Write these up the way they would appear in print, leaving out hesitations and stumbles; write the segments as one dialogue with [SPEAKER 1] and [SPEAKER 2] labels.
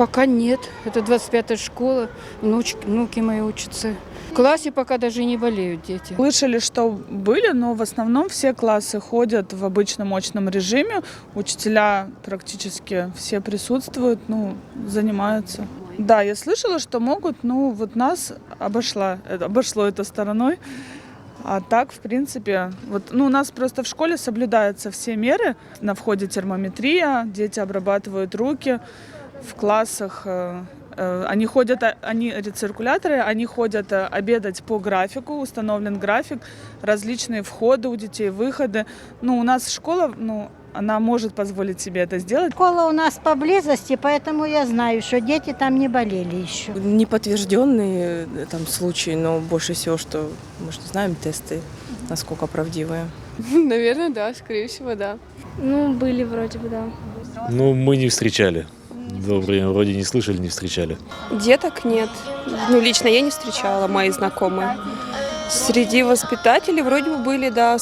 [SPEAKER 1] Пока нет. Это 25-я школа, внуки мои учатся. В классе пока даже не болеют дети.
[SPEAKER 2] Слышали, что были, но в основном все классы ходят в обычном очном режиме. Учителя практически все присутствуют, занимаются. Да, я слышала, что могут, вот нас обошло это стороной. А так, в принципе, у нас просто в школе соблюдаются все меры. На входе термометрия, дети обрабатывают руки. В классах они рециркуляторы, они ходят обедать по графику, установлен график, различные входы у детей, выходы. У нас школа, она может позволить себе это сделать.
[SPEAKER 3] Школа у нас поблизости, поэтому я знаю, что дети там не болели еще.
[SPEAKER 4] Не подтвержденные там случаи, но больше всего, что мы же не знаем тесты, насколько правдивые.
[SPEAKER 5] Наверное, да, скорее всего, да.
[SPEAKER 6] Были вроде бы, да.
[SPEAKER 7] Мы не встречали. Вроде не слышали, не встречали.
[SPEAKER 5] Деток нет. Лично я не встречала, мои знакомые. Среди воспитателей вроде бы были, да,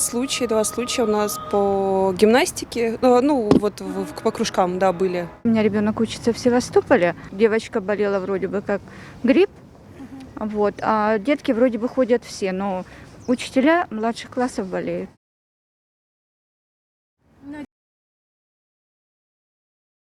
[SPEAKER 5] два случая у нас по гимнастике, по кружкам, да, были.
[SPEAKER 8] У меня ребенок учится в Севастополе. Девочка болела вроде бы как грипп, а детки вроде бы ходят все, но учителя младших классов болеют.